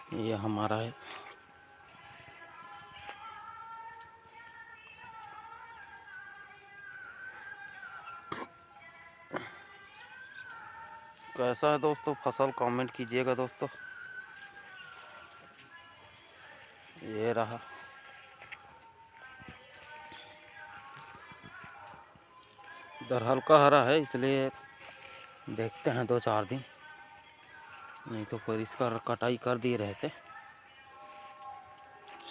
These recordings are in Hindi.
ये हमारा है। कैसा है दोस्तों फसल, कमेंट कीजिएगा दोस्तों। ये रहा। इधर हल्का हरा है, इसलिए देखते हैं 2-4 दिन, नहीं तो फिर इसका कटाई कर दिए रहते।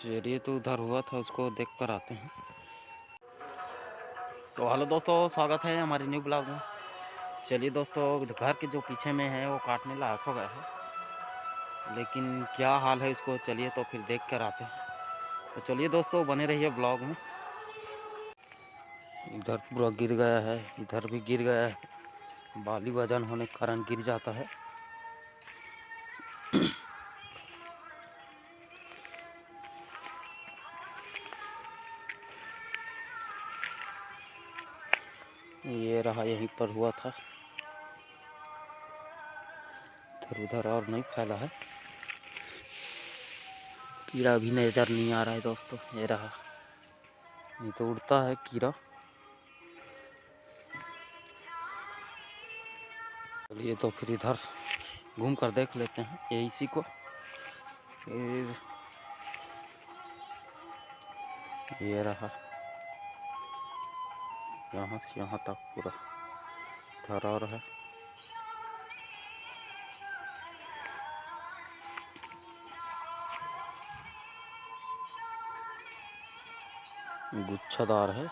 चलिए, तो उधर हुआ था उसको देख कर आते हैं। तो हेलो दोस्तों, स्वागत है हमारे न्यू ब्लॉग में। चलिए दोस्तों, घर के जो पीछे में है वो काटने लायक हो गया है, लेकिन क्या हाल है इसको चलिए तो फिर देख कर आते हैं। तो चलिए दोस्तों, बने रहिए ब्लॉग में। इधर पूरा गिर गया है, इधर भी गिर गया है। बाली वजन होने के कारण गिर जाता है। ये रहा, यहीं पर हुआ था। इधर उधर और नहीं फैला है। कीड़ा भी नजर नहीं आ रहा है दोस्तों। ये रहा, नहीं तो उड़ता है कीड़ा। चलिए तो फिर इधर घूम कर देख लेते हैं ये इसी को। फिर ये रहा, यहाँ से यहाँ तक पूरा धरा है। गुच्छादार है।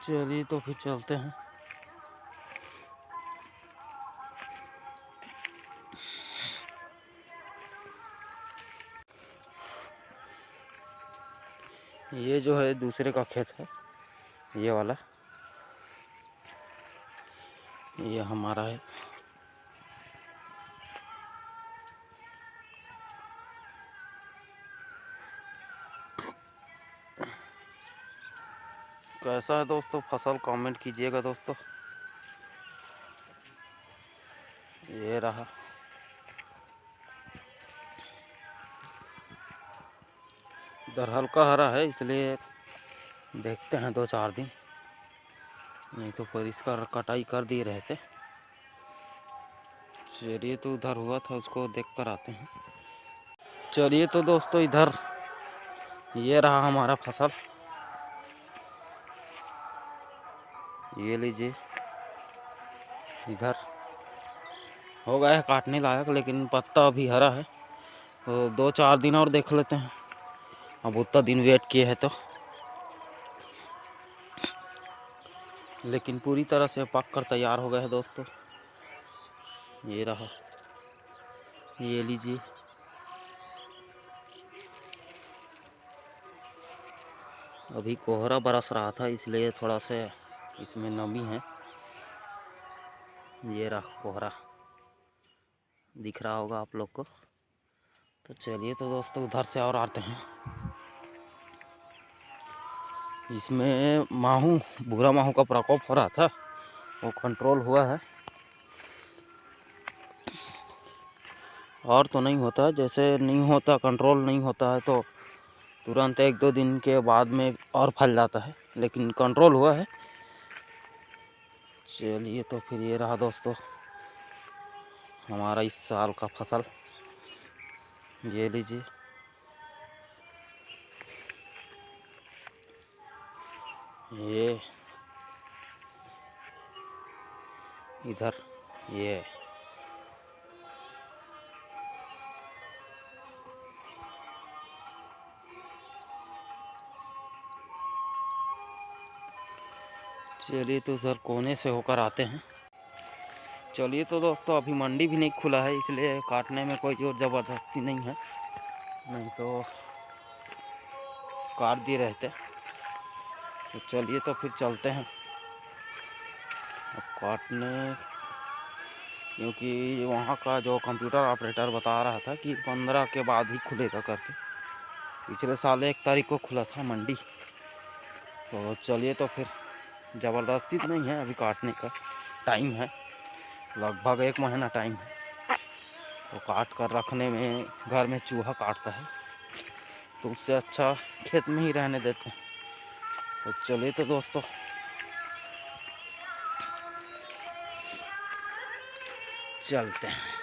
चलिए तो फिर चलते हैं। ये जो है दूसरे का खेत है, ये वाला। ये हमारा है। कैसा है दोस्तों फसल, कमेंट कीजिएगा दोस्तों। ये रहा। इधर हल्का हरा है, इसलिए देखते हैं 2-4 दिन, नहीं तो फिर इसका कटाई कर दिए रहते। चलिए, तो उधर हुआ था उसको देख कर आते हैं। चलिए तो दोस्तों, इधर ये रहा हमारा फसल। ये लीजिए, इधर हो गया है काटने लायक, लेकिन पत्ता अभी हरा है। तो 2-4 दिन और देख लेते हैं। अब उतना दिन वेट किए हैं तो, लेकिन पूरी तरह से पक कर तैयार हो गया है दोस्तों। ये रहा, ये लीजिए। अभी कोहरा बरस रहा था, इसलिए थोड़ा सा इसमें नमी है। ये रहा कोहरा, दिख रहा होगा आप लोग को। तो चलिए तो दोस्तों, उधर से और आते हैं। इसमें माहू, भूरा माहू का प्रकोप हो रहा था, वो कंट्रोल हुआ है। और तो नहीं होता, जैसे नहीं होता, कंट्रोल नहीं होता है तो तुरंत 1-2 दिन के बाद में और फैल जाता है, लेकिन कंट्रोल हुआ है। चलिए तो फिर ये रहा दोस्तों हमारा इस साल का फसल। ये लीजिए। ये इधर, ये चलिए तो सर कोने से होकर आते हैं। चलिए तो दोस्तों, अभी मंडी भी नहीं खुला है, इसलिए काटने में कोई जोर ज़बरदस्ती नहीं है, नहीं तो काट दिए रहते। तो चलिए तो फिर चलते हैं अब काटने, क्योंकि वहाँ का जो कंप्यूटर ऑपरेटर बता रहा था कि 15 के बाद ही खुलेगा करके। पिछले साल 1 तारीख को खुला था मंडी। तो चलिए तो फिर ज़बरदस्ती तो नहीं है, अभी काटने का टाइम है, लगभग 1 महीना टाइम है। तो काट कर रखने में घर में चूहा काटता है, तो उससे अच्छा खेत में ही रहने देते हैं। तो चलिए तो दोस्तों चलते हैं।